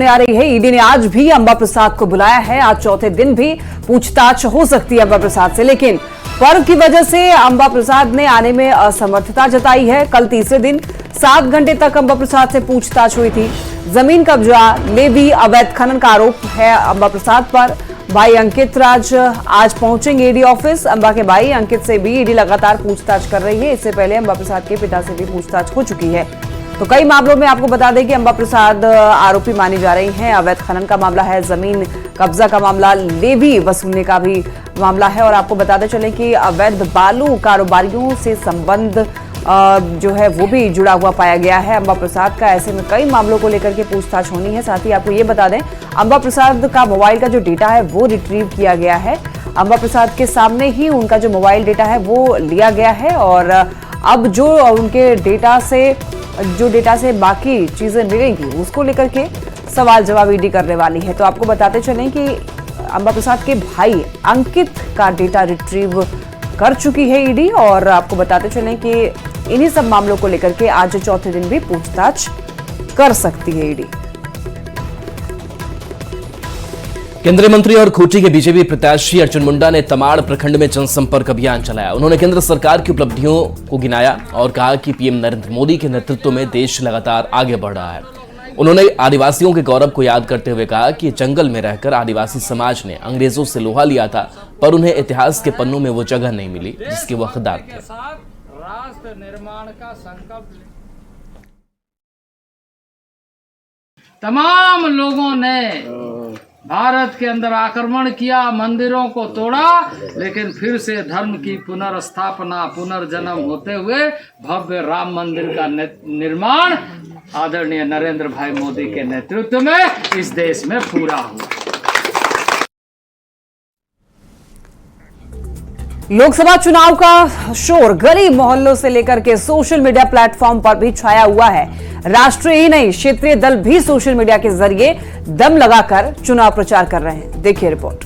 आ रही है। ईडी ने आज भी अंबा प्रसाद को बुलाया है। आज चौथे दिन भी पूछताछ हो सकती है अंबा प्रसाद से, लेकिन पर्व की वजह से अंबा प्रसाद ने आने में असमर्थता जताई है। कल तीसरे दिन 7 घंटे तक अंबा प्रसाद से पूछताछ हुई थी। जमीन कब्जा, लेवी, अवैध खनन का आरोप है अंबा प्रसाद पर। भाई अंकित राज आज पहुंचेंगे ईडी ऑफिस। अंबा के भाई अंकित से भी ईडी लगातार पूछताछ कर रही है। इससे पहले अंबा प्रसाद के पिता से भी पूछताछ हो चुकी है। तो कई मामलों में आपको बता दें कि अंबा प्रसाद आरोपी मानी जा रही हैं। अवैध खनन का मामला है, जमीन कब्जा का मामला, लेवी वसूलने का भी मामला है। और आपको बताते चलें कि अवैध बालू कारोबारियों से संबंध जो है वो भी जुड़ा हुआ पाया गया है अंबा प्रसाद का। ऐसे में कई मामलों को लेकर के पूछताछ होनी है। साथ ही आपको ये बता दें, अंबा प्रसाद का मोबाइल का जो डेटा है वो रिट्रीव किया गया है। अंबा प्रसाद के सामने ही उनका जो मोबाइल डेटा है वो लिया गया है। और अब जो उनके डेटा से बाकी चीजें मिलेंगी उसको लेकर के सवाल जवाब ईडी करने वाली है। तो आपको बताते चलें कि अंबा प्रसाद के भाई अंकित का डेटा रिट्रीव कर चुकी है ईडी। और आपको बताते चलें कि इन्हीं सब मामलों को लेकर के आज चौथे दिन भी पूछताछ कर सकती है ईडी। केंद्रीय मंत्री और खूंटी के बीजेपी प्रत्याशी अर्जुन मुंडा ने तमाड़ प्रखंड में जनसंपर्क अभियान चलाया। उन्होंने केंद्र सरकार की उपलब्धियों को गिनाया और कहा कि पीएम नरेंद्र मोदी के नेतृत्व में देश लगातार आगे बढ़ रहा है। उन्होंने आदिवासियों के गौरव को याद करते हुए कहा कि जंगल में रहकर आदिवासी समाज ने अंग्रेजों से लोहा लिया था, पर उन्हें इतिहास के पन्नों में वो जगह नहीं मिली जिसके वो हकदार थे। राष्ट्र निर्माण का संकल्प तमाम लोगों ने भारत के अंदर आक्रमण किया, मंदिरों को तोड़ा, लेकिन फिर से धर्म की पुनर्स्थापना, पुनर्जन्म होते हुए भव्य राम मंदिर का निर्माण आदरणीय नरेंद्र भाई मोदी के नेतृत्व में इस देश में पूरा हुआ। लोकसभा चुनाव का शोर गली मोहल्लों से लेकर के सोशल मीडिया प्लेटफॉर्म पर भी छाया हुआ है। राष्ट्रीय ही नहीं, क्षेत्रीय दल भी सोशल मीडिया के जरिए दम लगाकर चुनाव प्रचार कर रहे हैं। देखिए रिपोर्ट।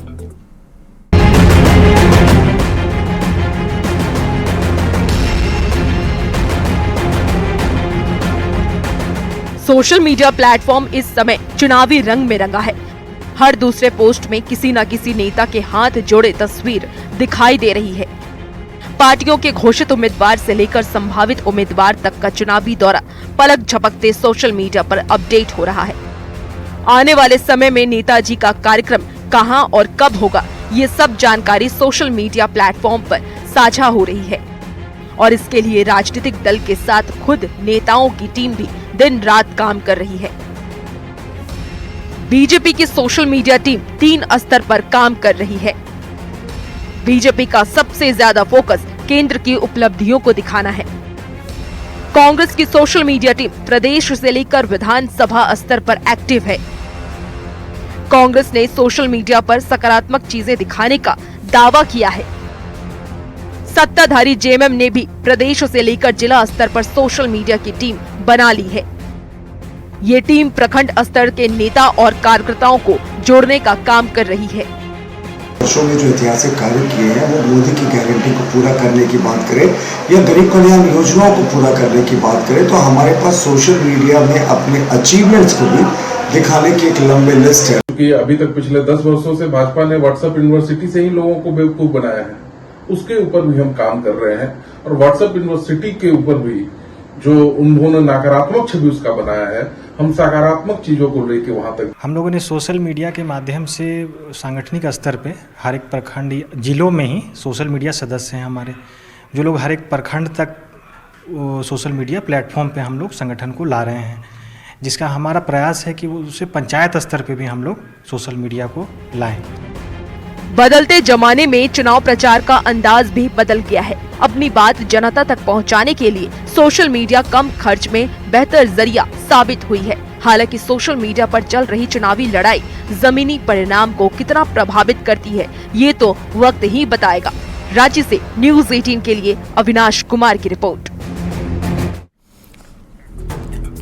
सोशल मीडिया प्लेटफॉर्म इस समय चुनावी रंग में रंगा है। हर दूसरे पोस्ट में किसी न किसी नेता के हाथ जोड़े तस्वीर दिखाई दे रही है। पार्टियों के घोषित उम्मीदवार से लेकर संभावित उम्मीदवार तक का चुनावी दौरा पलक झपकते सोशल मीडिया पर अपडेट हो रहा है। आने वाले समय में नेताजी का कार्यक्रम कहां और कब होगा, ये सब जानकारी सोशल मीडिया प्लेटफॉर्म पर साझा हो रही है। और इसके लिए राजनीतिक दल के साथ खुद नेताओं की टीम भी दिन रात काम कर रही है। बीजेपी की सोशल मीडिया टीम 3 स्तर पर काम कर रही है। बीजेपी का सबसे ज्यादा फोकस केंद्र की उपलब्धियों को दिखाना है। कांग्रेस की सोशल मीडिया टीम प्रदेश से लेकर विधानसभा स्तर पर एक्टिव है। कांग्रेस ने सोशल मीडिया पर सकारात्मक चीजें दिखाने का दावा किया है। सत्ताधारी जेएमएम ने भी प्रदेश से लेकर जिला स्तर पर सोशल मीडिया की टीम बना ली है। ये टीम प्रखंड स्तर के नेता और कार्यकर्ताओं को जोड़ने का काम कर रही है। वर्षों में जो ऐतिहासिक कार्य किए हैं, वो मोदी की गारंटी को पूरा करने की बात करें या गरीब कल्याण योजनाओं को पूरा करने की बात करें, तो हमारे पास सोशल मीडिया में अपने अचीवमेंट्स को भी दिखाने की एक लंबी लिस्ट है। क्योंकि अभी तक पिछले 10 वर्षों से भाजपा ने व्हाट्सएप यूनिवर्सिटी से ही लोगों को बेवकूफ बनाया है, उसके ऊपर भी हम काम कर रहे हैं। और व्हाट्सएप यूनिवर्सिटी के ऊपर भी जो उन्होंने नकारात्मक छवि उसका बनाया है, हम सकारात्मक चीजों को लेके वहां तक। हम लोगों ने सोशल मीडिया के माध्यम से सांगठनिक स्तर पे हर एक प्रखंड जिलों में ही सोशल मीडिया सदस्य हैं हमारे, जो लोग हर एक प्रखंड तक सोशल मीडिया प्लेटफॉर्म पे हम लोग संगठन को ला रहे हैं, जिसका हमारा प्रयास है कि वो उसे पंचायत स्तर पे भी हम लोग सोशल मीडिया को लाएं। बदलते जमाने में चुनाव प्रचार का अंदाज भी बदल गया है। अपनी बात जनता तक पहुंचाने के लिए सोशल मीडिया कम खर्च में बेहतर जरिया साबित हुई है। हालांकि सोशल मीडिया पर चल रही चुनावी लड़ाई जमीनी परिणाम को कितना प्रभावित करती है, ये तो वक्त ही बताएगा। रांची से न्यूज़ 18 के लिए अविनाश कुमार की रिपोर्ट।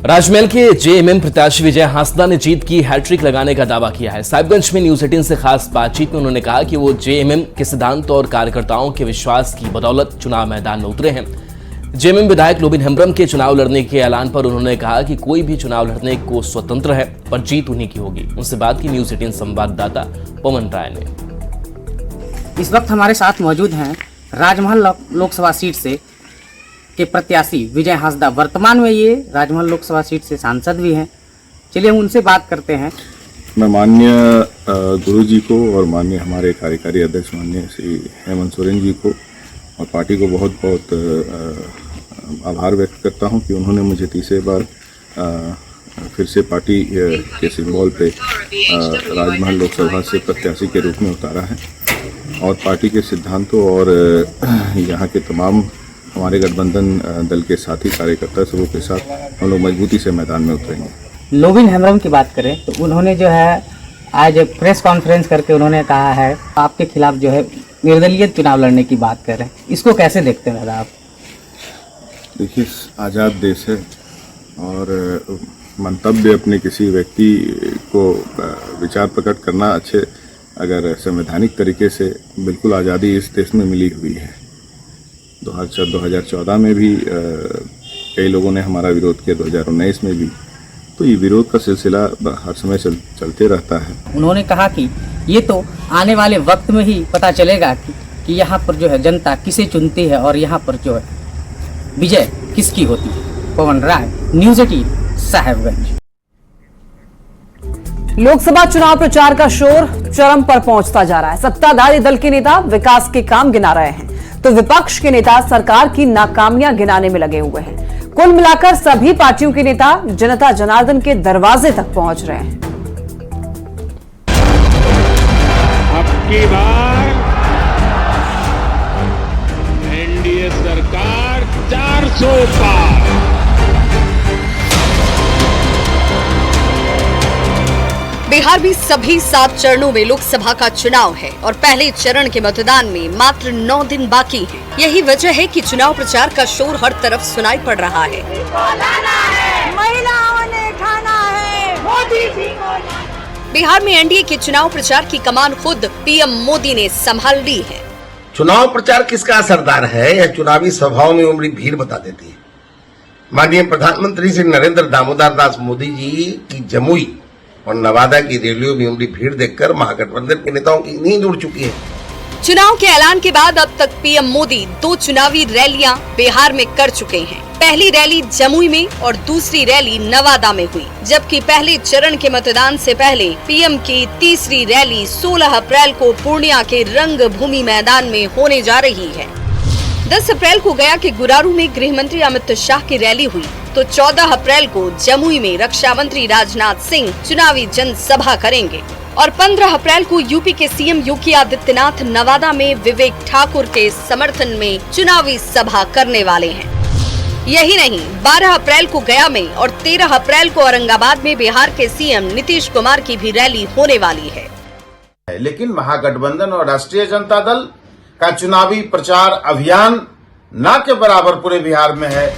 राजमहल के जेएमएम प्रत्याशी विजय हांसदा ने जीत की हैट्रिक लगाने का दावा किया है। साहिबगंज में न्यूज़ 18 से खास बातचीत में उन्होंने कहा कि वो जेएमएम के सिद्धांत और कार्यकर्ताओं के विश्वास की बदौलत चुनाव मैदान में उतरे हैं। जेएमएम विधायक लोबिन हेम्ब्रम के चुनाव लड़ने के ऐलान पर उन्होंने कहा कि कोई भी चुनाव लड़ने को स्वतंत्र है, पर जीत उन्हीं की होगी। उनसे बात की न्यूज 18 संवाददाता पवन राय ने। इस वक्त हमारे साथ मौजूद हैं राजमहल लोकसभा सीट से के प्रत्याशी विजय हांसदा। वर्तमान में ये राजमहल लोकसभा सीट से सांसद भी हैं। चलिए हम उनसे बात करते हैं। मैं माननीय गुरु जी को और माननीय हमारे कार्यकारी अध्यक्ष माननीय श्री हेमंत सोरेन जी को और पार्टी को बहुत बहुत आभार व्यक्त करता हूं कि उन्होंने मुझे तीसरे बार फिर से पार्टी के सिंबल पे राजमहल लोकसभा से प्रत्याशी के रूप में उतारा है और पार्टी के सिद्धांतों और यहाँ के तमाम हमारे गठबंधन दल के साथी कार्यकर्ता सबों के साथ हम लोग मजबूती से मैदान में उतरेंगे। लोबिन हेम्ब्रम की बात करें तो उन्होंने जो है आज प्रेस कॉन्फ्रेंस करके उन्होंने कहा है आपके खिलाफ जो है निर्दलीय चुनाव लड़ने की बात कर रहे हैं, इसको कैसे देखते हैं दादा आप? देखिए, आज़ाद देश है और मंतव्य अपने किसी व्यक्ति को विचार प्रकट करना अच्छे अगर संवैधानिक तरीके से बिल्कुल आज़ादी इस देश में मिली हुई है। 2014 में भी कई लोगों ने हमारा विरोध किया, 2019 में भी, तो ये विरोध का सिलसिला हर समय चलते रहता है। उन्होंने कहा कि ये तो आने वाले वक्त में ही पता चलेगा कि यहाँ पर जो है जनता किसे चुनती है और यहाँ पर जो है विजय किसकी होती है। पवन राय, न्यूज़ 18 साहेबगंज। लोकसभा चुनाव प्रचार का शोर चरम पर पहुंचता जा रहा है। सत्ताधारी दल के नेता विकास के काम गिना रहे हैं तो विपक्ष के नेता सरकार की नाकामियां गिनाने में लगे हुए हैं। कुल मिलाकर सभी पार्टियों के नेता जनता जनार्दन के दरवाजे तक पहुंच रहे हैं। अब की बार एनडीए सरकार 400 पार। बिहार में सभी 7 चरणों में लोकसभा का चुनाव है और पहले चरण के मतदान में मात्र 9 दिन बाकी हैं। यही वजह है कि चुनाव प्रचार का शोर हर तरफ सुनाई पड़ रहा है। महिलाओं ने खाना है, मोदी जी को। बिहार में एनडीए के चुनाव प्रचार की कमान खुद पीएम मोदी ने संभाल ली है। चुनाव प्रचार किसका असरदार है यह चुनावी सभाओं में उमड़ी भीड़ बता देती है। माननीय प्रधानमंत्री श्री नरेंद्र दामोदर दास मोदी जी की जमुई और नवादा की रैलियों में उमड़ी भीड़ देखकर महागठबंधन के नेताओं की नींद उड़ चुकी है। चुनाव के ऐलान के बाद अब तक पीएम मोदी 2 चुनावी रैलियां बिहार में कर चुके हैं। पहली रैली जमुई में और दूसरी रैली नवादा में हुई, जबकि पहले चरण के मतदान से पहले पीएम की तीसरी रैली 16 अप्रैल को पूर्णिया के रंगभूमि मैदान में होने जा रही है। 10 अप्रैल को गया के गुरारू में गृह मंत्री अमित शाह की रैली हुई तो 14 अप्रैल को जमुई में रक्षा मंत्री राजनाथ सिंह चुनावी जनसभा करेंगे और 15 अप्रैल को यूपी के सीएम योगी आदित्यनाथ नवादा में विवेक ठाकुर के समर्थन में चुनावी सभा करने वाले हैं। यही नहीं, 12 अप्रैल को गया में और 13 अप्रैल को औरंगाबाद में बिहार के सीएम नीतीश कुमार की भी रैली होने वाली है। लेकिन महागठबंधन और राष्ट्रीय जनता दल का चुनावी प्रचार अभियान न के बराबर पूरे बिहार में है।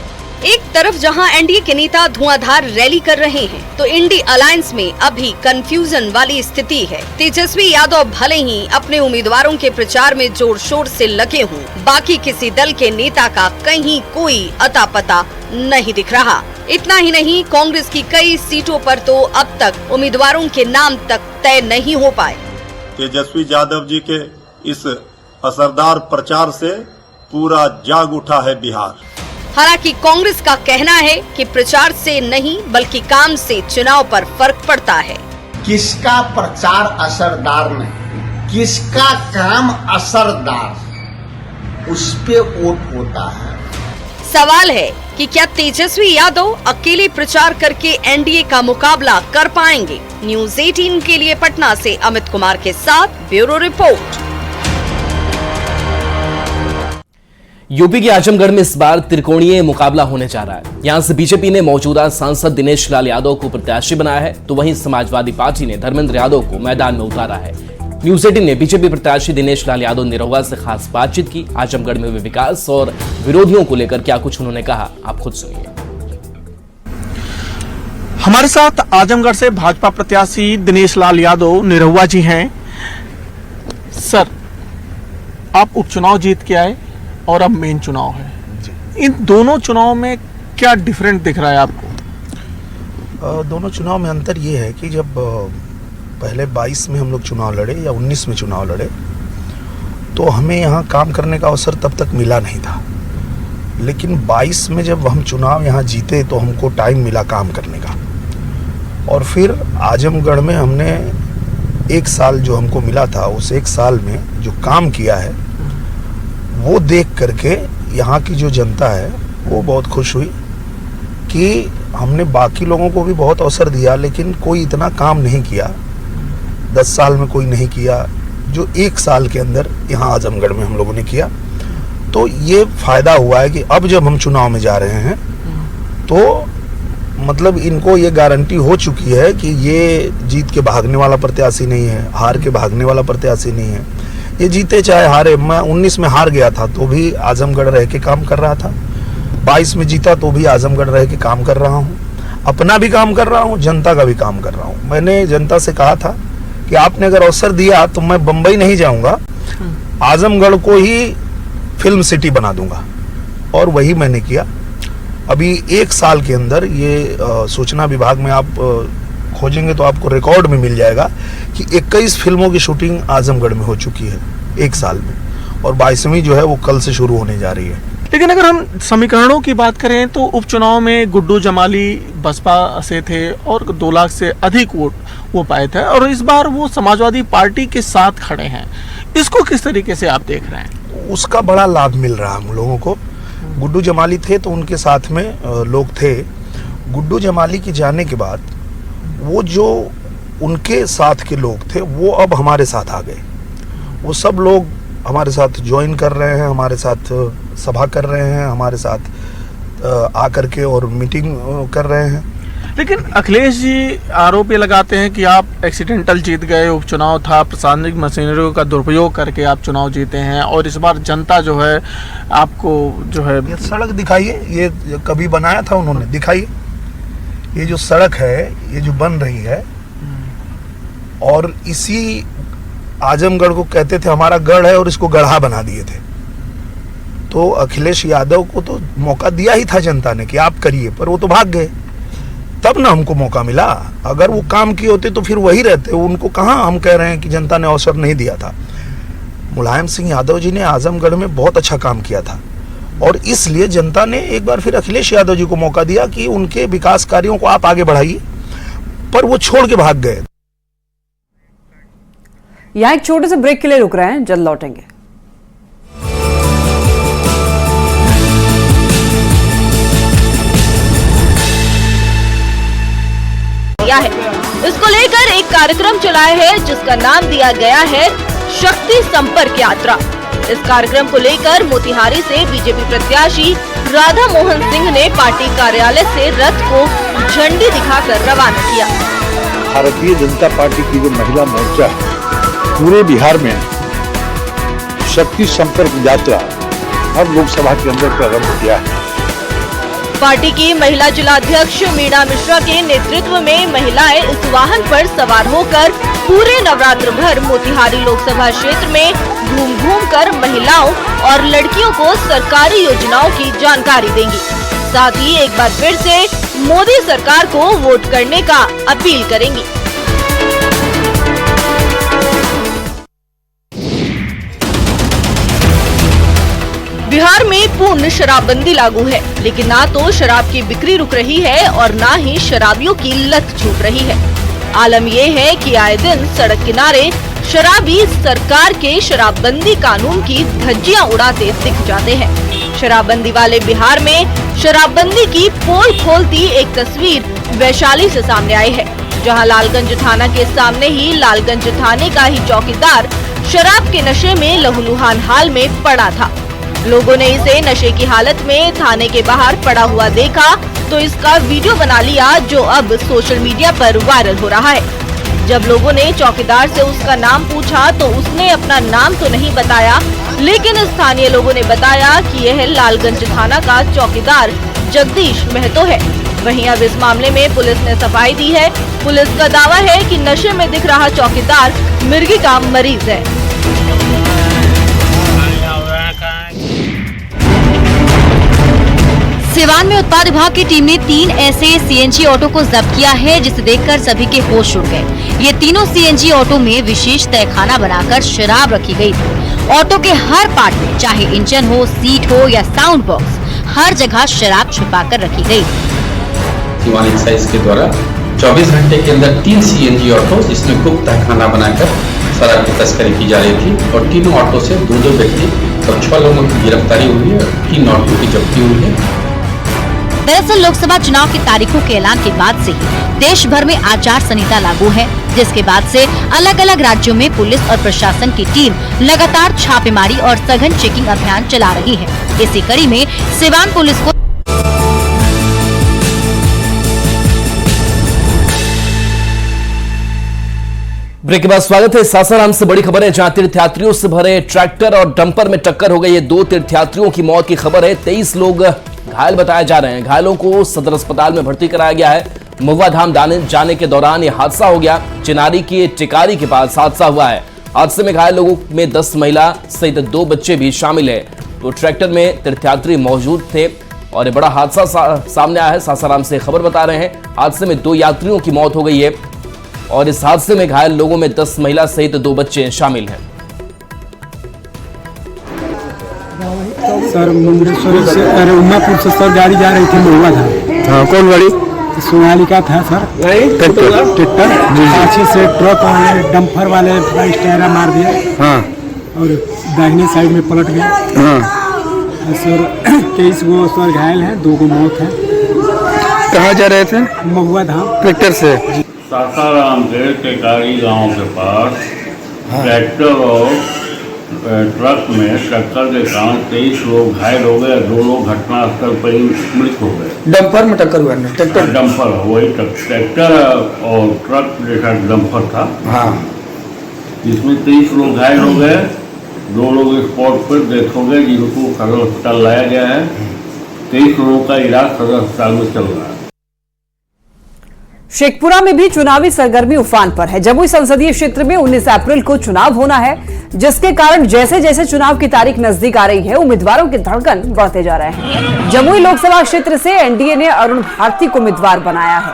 एक तरफ जहां एनडीए के नेता धुआंधार रैली कर रहे हैं तो इंडी अलायंस में अभी कंफ्यूजन वाली स्थिति है। तेजस्वी यादव भले ही अपने उम्मीदवारों के प्रचार में जोर शोर से लगे हों, बाकी किसी दल के नेता का कहीं कोई अता पता नहीं दिख रहा। इतना ही नहीं, कांग्रेस की कई सीटों पर तो अब तक उम्मीदवारों के नाम तक तय नहीं हो पाए। तेजस्वी यादव जी के इस असरदार प्रचार से पूरा जाग उठा है बिहार। हालांकि कांग्रेस का कहना है कि प्रचार से नहीं बल्कि काम से चुनाव पर फर्क पड़ता है। किसका प्रचार असरदार नहीं, किसका काम असरदार, उस पे वोट होता है। सवाल है कि क्या तेजस्वी यादव अकेले प्रचार करके एनडीए का मुकाबला कर पाएंगे? न्यूज़ 18 के लिए पटना से अमित कुमार के साथ ब्यूरो रिपोर्ट। यूपी के आजमगढ़ में इस बार त्रिकोणीय मुकाबला होने जा रहा है। यहां से बीजेपी ने मौजूदा सांसद दिनेश लाल यादव को प्रत्याशी बनाया है तो वहीं समाजवादी पार्टी ने धर्मेंद्र यादव को मैदान में उतारा है। न्यूज़ 18 ने बीजेपी प्रत्याशी दिनेश लाल यादव निरहुआ से खास बातचीत की। आजमगढ़ में हुए विकास और विरोधियों को लेकर क्या कुछ उन्होंने कहा, आप खुद सुनिए। हमारे साथ आजमगढ़ से भाजपा प्रत्याशी दिनेश लाल यादव निरहुआ जी हैं। सर, आप उपचुनाव जीत के आए और अब मेन चुनाव है, इन दोनों चुनाव में क्या डिफरेंट दिख रहा है आपको? दोनों चुनाव में अंतर ये है कि जब पहले 22 में हम लोग चुनाव लड़े या 19 में चुनाव लड़े तो हमें यहाँ काम करने का अवसर तब तक मिला नहीं था, लेकिन 22 में जब हम चुनाव यहाँ जीते तो हमको टाइम मिला काम करने का। और फिर आजमगढ़ में हमने 1 साल जो हमको मिला था, उस 1 साल में जो काम किया है वो देख करके यहाँ की जो जनता है वो बहुत खुश हुई कि हमने बाकी लोगों को भी बहुत अवसर दिया लेकिन कोई इतना काम नहीं किया, 10 साल में कोई नहीं किया जो 1 साल के अंदर यहाँ आजमगढ़ में हम लोगों ने किया। तो ये फायदा हुआ है कि अब जब हम चुनाव में जा रहे हैं तो मतलब इनको ये गारंटी हो चुकी है कि ये जीत के भागने वाला प्रत्याशी नहीं है, हार के भागने वाला प्रत्याशी नहीं है। ये जीते चाहे हारे, मैं 19 में हार गया था तो भी आजमगढ़ रह के काम कर रहा था, 22 में जीता तो भी आजमगढ़ रह के काम कर रहा हूँ, अपना भी काम कर रहा हूँ, जनता का भी काम कर रहा हूँ। मैंने जनता से कहा था कि आपने अगर अवसर दिया तो मैं बम्बई नहीं जाऊंगा, आजमगढ़ को ही फिल्म सिटी बना दूंगा, और वही मैंने किया। अभी 1 साल के अंदर ये सूचना विभाग में आप खोजेंगे तो आपको रिकॉर्ड में मिल जाएगा कि 21 फिल्मों की शूटिंग आजमगढ़ में हो चुकी है 1 साल में, और 22वीं जो है वो कल से शुरू होने जा रही है। लेकिन अगर हम समीकरणों की बात करें तो उपचुनाव में गुड्डू जमाली बसपा से थे और 2 लाख से अधिक वोट वो पाए थे, और इस बार वो समाजवादी पार्टी के साथ खड़े हैं। इसको किस तरीके से आप देख रहे हैं? उसका बड़ा लाभ मिल रहा है हम लोगों को। गुड्डू जमाली थे तो उनके साथ में लोग थे, गुड्डू जमाली के जाने के बाद वो जो उनके साथ के लोग थे वो अब हमारे साथ आ गए, वो सब लोग हमारे साथ ज्वाइन कर रहे हैं, हमारे साथ सभा कर रहे हैं, हमारे साथ आकर के और मीटिंग कर रहे हैं। लेकिन अखिलेश जी आरोप ये लगाते हैं कि आप एक्सीडेंटल जीत गए, उपचुनाव था, प्रशासनिक मशीनरियों का दुरुपयोग करके आप चुनाव जीते हैं, और इस बार जनता जो है आपको जो है ये सड़क दिखाइए, ये कभी बनाया था उन्होंने, दिखाइए ये जो सड़क है ये जो बन रही है, और इसी आजमगढ़ को कहते थे हमारा गढ़ है और इसको गढ़ा बना दिए थे। तो अखिलेश यादव को तो मौका दिया ही था जनता ने कि आप करिए, पर वो तो भाग गए, तब ना हमको मौका मिला। अगर वो काम किए होते तो फिर वही रहते, उनको कहाँ हम कह रहे हैं कि जनता ने अवसर नहीं दिया था। मुलायम सिंह यादव जी ने आजमगढ़ में बहुत अच्छा काम किया था, और इसलिए जनता ने एक बार फिर अखिलेश यादव जी को मौका दिया कि उनके विकास कार्यों को आप आगे बढ़ाइए, पर वो छोड़ के भाग गए। यहाँ एक छोटे से ब्रेक के लिए रुक रहे हैं, जल्द लौटेंगे। है इसको लेकर एक कार्यक्रम चलाया है जिसका नाम दिया गया है शक्ति संपर्क यात्रा। इस कार्यक्रम को लेकर मोतिहारी से बीजेपी प्रत्याशी राधा मोहन सिंह ने पार्टी कार्यालय से रथ को झंडी दिखाकर रवाना किया। भारतीय जनता पार्टी की जो महिला मोर्चा है पूरे बिहार में शक्ति संपर्क यात्रा हर लोकसभा के अंदर प्रारंभ किया है। पार्टी की महिला जिलाध्यक्ष मीना मिश्रा के नेतृत्व में महिलाएं इस वाहन पर सवार होकर पूरे नवरात्र भर मोतिहारी लोकसभा क्षेत्र में घूम घूम कर महिलाओं और लड़कियों को सरकारी योजनाओं की जानकारी देंगी। साथ ही एक बार फिर से मोदी सरकार को वोट करने का अपील करेंगी। बिहार में पूर्ण शराबबंदी लागू है, लेकिन ना तो शराब की बिक्री रुक रही है और ना ही शराबियों की लत छूट रही है। आलम यह है कि आए दिन सड़क किनारे शराबी सरकार के शराबबंदी कानून की धज्जियां उड़ाते दिख जाते हैं। शराबबंदी वाले बिहार में शराबबंदी की पोल खोलती एक तस्वीर वैशाली से सामने आई है, जहां लालगंज थाना के सामने ही लालगंज थाने का ही चौकीदार शराब के नशे में लहूलुहान हाल में पड़ा था। लोगों ने इसे नशे की हालत में थाने के बाहर पड़ा हुआ देखा तो इसका वीडियो बना लिया, जो अब सोशल मीडिया पर वायरल हो रहा है। जब लोगों ने चौकीदार से उसका नाम पूछा तो उसने अपना नाम तो नहीं बताया, लेकिन स्थानीय लोगों ने बताया कि यह लालगंज थाना का चौकीदार जगदीश महतो है। वहीं अब इस मामले में पुलिस ने सफाई दी है। पुलिस का दावा है कि नशे में दिख रहा चौकीदार मिर्गी का मरीज है। सिवान में उत्पाद विभाग की टीम ने 3 ऐसे सीएनजी ऑटो को जब्त किया है, जिसे देखकर सभी के होश उड़ गए। ये तीनों सीएनजी ऑटो में विशेष तहखाना बनाकर शराब रखी गई थी। ऑटो के हर पार्ट में, चाहे इंजन हो, सीट हो या साउंड बॉक्स, हर जगह शराब छुपाकर रखी गई। सिवान एक्साइज के द्वारा 24 घंटे के अंदर 3 सीएनजी ऑटो जिसमें गुप्त तहखाना बनाकर शराब की तस्करी की जा रही थी और तीनों ऑटो से 2 व्यक्ति और 6 लोगों की गिरफ्तारी हुई है, 3 ऑटो की जब्ती हुई है। दरअसल लोकसभा चुनाव की तारीखों के ऐलान के बाद से ही देश भर में आचार संहिता लागू है, जिसके बाद से अलग अलग राज्यों में पुलिस और प्रशासन की टीम लगातार छापेमारी और सघन चेकिंग अभियान चला रही है। इसी कड़ी में सिवान पुलिस को ब्रेक के बाद स्वागत है। सासाराम से बड़ी खबर है, जहां तीर्थयात्रियों से भरे ट्रैक्टर और डंपर में टक्कर हो गई है। 2 तीर्थयात्रियों की मौत की खबर है। 23 लोग घायल बताए जा रहे हैं। घायलों को सदर अस्पताल में भर्ती कराया गया है। महुआ धाम जाने के दौरान यह हादसा हो गया। चिनारी की टिकारी के पास हादसा हुआ है। हादसे में घायल लोगों में 10 महिला सहित 2 बच्चे भी शामिल है। तो ट्रैक्टर में तीर्थयात्री मौजूद थे और बड़ा हादसा सामने आया है। सासाराम से खबर बता रहे हैं, हादसे में 2 यात्रियों की मौत हो गई है और इस हादसे में घायल लोगों में 10 महिला सहित 2 बच्चे शामिल हैं। सर मुंडेश्वरी से अरे उन्नापुर से सर गाड़ी जा रही थी महुआ धाम। हाँ, कौन गाड़ी? सोनालिका था सर। ट्रैक्टर पीछे से ट्रक वाले डंपर वाले टायरा मार दिया। हाँ। और दाहिने साइड में पलट गया। हाँ। सर 23 गो सर घायल हैं, 2 गो मौत है। कहाँ जा रहे थे? महुआ धाम ट्रैक्टर से। सासाराम के टेकारी गांव के पास ट्रैक्टर और ट्रक में टक्कर के कारण 23 लोग घायल हो गए, 2 लोग घटनास्थल पर ही मृत हो गए। डंपर में टक्कर हुआ? ट्रैक्टर डंपर वही ट्रैक्टर और ट्रक जैसा डंपर था। हाँ। जिसमें 23 लोग घायल हो गए, 2 लोग स्पॉट पर डेथ हो गए, जिनको सदर अस्पताल लाया गया है। 23 लोगों का इलाज सदर अस्पताल में चल रहा है। शेखपुरा में भी चुनावी सरगर्मी उफान पर है। जमुई संसदीय क्षेत्र में 19 अप्रैल को चुनाव होना है, जिसके कारण जैसे जैसे चुनाव की तारीख नजदीक आ रही है, उम्मीदवारों की धड़कन बढ़ते जा रहे हैं। जमुई लोकसभा क्षेत्र से एनडीए ने अरुण भारती को उम्मीदवार बनाया है।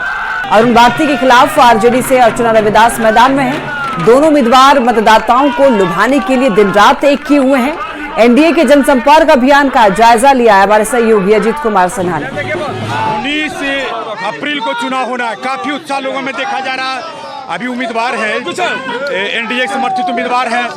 अरुण भारती के खिलाफ आरजेडी से अर्चना रविदास मैदान में है। दोनों उम्मीदवार मतदाताओं को लुभाने के लिए दिन रात एक किए हुए हैं। एनडीए के जनसंपर्क अभियान का जायजा लिया है हमारे सहयोगी अजीत कुमार सिन्हा ने। 19 अप्रैल को चुनाव होना है, काफी उत्साह लोगों में देखा जा रहा है। अभी उम्मीदवार है, एनडीए समर्थित उम्मीदवार हैं,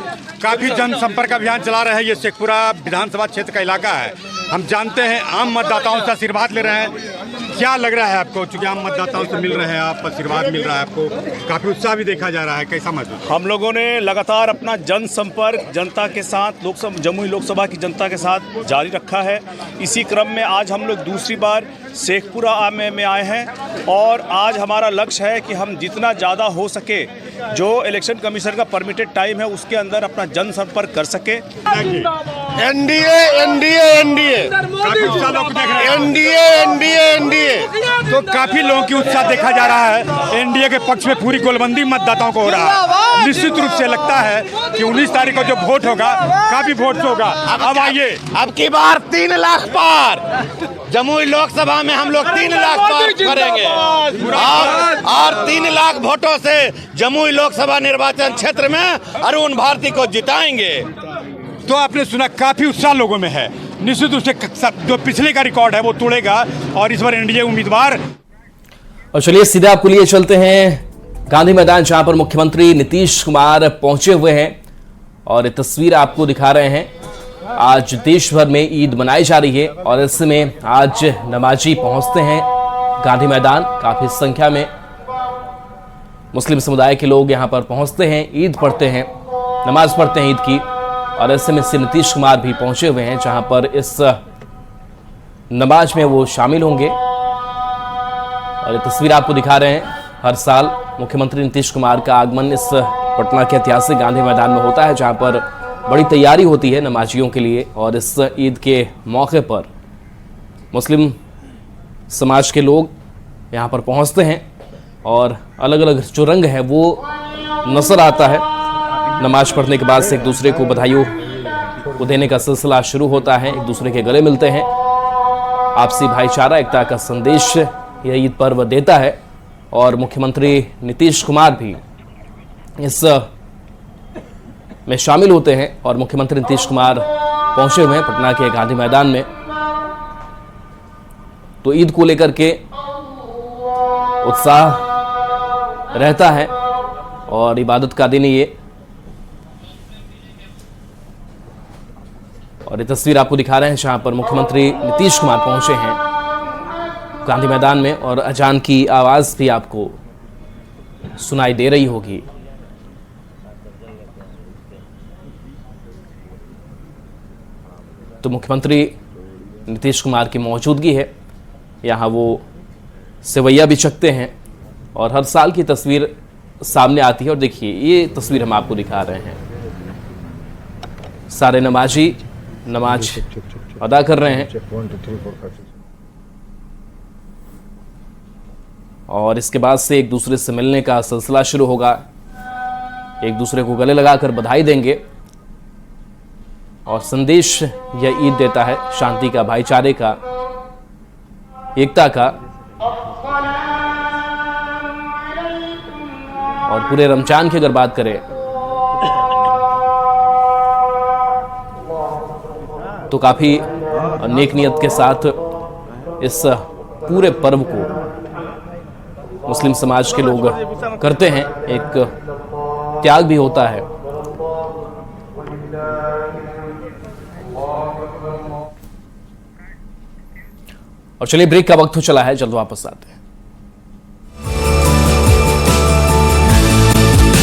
काफी जनसंपर्क अभियान चला रहे हैं। ये शेखपुरा विधानसभा क्षेत्र का इलाका है। हम जानते हैं आम मतदाताओं से आशीर्वाद ले रहे हैं। क्या लग रहा है आपको, चूंकि आम मतदाताओं से मिल रहे हैं, आप आशीर्वाद मिल रहा है आपको, काफी उत्साह भी देखा जा रहा है, कैसा महसूस? हम लोगों ने लगातार अपना जनसंपर्क जनता के साथ, जमुई लोकसभा की जनता के साथ जारी रखा है। इसी क्रम में आज हम लोग दूसरी बार शेखपुरा में आए हैं और आज हमारा लक्ष्य है कि हम जितना ज़्यादा हो सके, जो इलेक्शन कमीशन का परमिटेड टाइम है उसके अंदर अपना जनसंपर्क कर सके। NDA NDA NDA NDA NDA NDA तो काफी लोगों की उत्साह देखा जा रहा है। एनडीए के पक्ष में पूरी गोलबंदी मतदाताओं को हो रहा है। निश्चित रूप से लगता है कि 19 तारीख को जो वोट होगा, काफी वोट होगा। अब आइए, अब की बार 3 लाख पार जमुई लोकसभा में हम लोग 3 लाख पार करेंगे और 3 लाख वोटों से जमुई लोकसभा निर्वाचन क्षेत्र में अरुण भारती को जिताएंगे। तो आपने सुना, काफी उत्साह लोगों में है। निश्चित रूप से जो पिछले का रिकॉर्ड है वो तोड़ेगा और इस बार एनडीए उम्मीदवार। और चलिए सीधे आपको लिए चलते हैं गांधी मैदान, जहां पर मुख्यमंत्री नीतीश कुमार पहुंचे हुए हैं और तस्वीर आपको दिखा रहे हैं। आज देश भर में ईद मनाई जा रही है और इसमें आज नमाजी पहुंचते हैं गांधी मैदान। काफी संख्या में मुस्लिम समुदाय के लोग यहां पर पहुंचते हैं, ईद पढ़ते हैं, नमाज पढ़ते हैं ईद की। और ऐसे में से नीतीश कुमार भी पहुंचे हुए हैं, जहां पर इस नमाज में वो शामिल होंगे। और ये तस्वीर आपको दिखा रहे हैं, हर साल मुख्यमंत्री नीतीश कुमार का आगमन इस पटना के ऐतिहासिक गांधी मैदान में होता है, जहां पर बड़ी तैयारी होती है नमाजियों के लिए। और इस ईद के मौके पर मुस्लिम समाज के लोग यहाँ पर पहुँचते हैं और अलग अलग जो रंग है वो नजर आता है। नमाज पढ़ने के बाद से एक दूसरे को बधाइयों को देने का सिलसिला शुरू होता है, एक दूसरे के गले मिलते हैं आपसी भाईचारा एकता का संदेश यह ईद पर्व देता है और मुख्यमंत्री नीतीश कुमार भी इस में शामिल होते हैं और मुख्यमंत्री नीतीश कुमार पहुंचे हुए हैं पटना के गांधी मैदान में। तो ईद को लेकर के उत्साह रहता है और इबादत का दिन ये। और ये तस्वीर आपको दिखा रहे हैं जहां पर मुख्यमंत्री नीतीश कुमार पहुंचे हैं गांधी मैदान में और अजान की आवाज भी आपको सुनाई दे रही होगी। तो मुख्यमंत्री नीतीश कुमार की मौजूदगी है, यहाँ वो सेवैया भी चखते हैं और हर साल की तस्वीर सामने आती है। और देखिए ये तस्वीर हम आपको दिखा रहे हैं, सारे नमाजी नमाज अदा कर रहे हैं और इसके बाद से एक दूसरे से मिलने का सिलसिला शुरू होगा। एक दूसरे को गले लगाकर बधाई देंगे और संदेश यह ईद देता है शांति का, भाईचारे का, एकता का। और पूरे रमजान की अगर बात करें तो काफी नेक नियत के साथ इस पूरे पर्व को मुस्लिम समाज के लोग करते हैं। एक त्याग भी होता है। और चलिए ब्रेक का वक्त हो चला है, जल्द वापस आते हैं।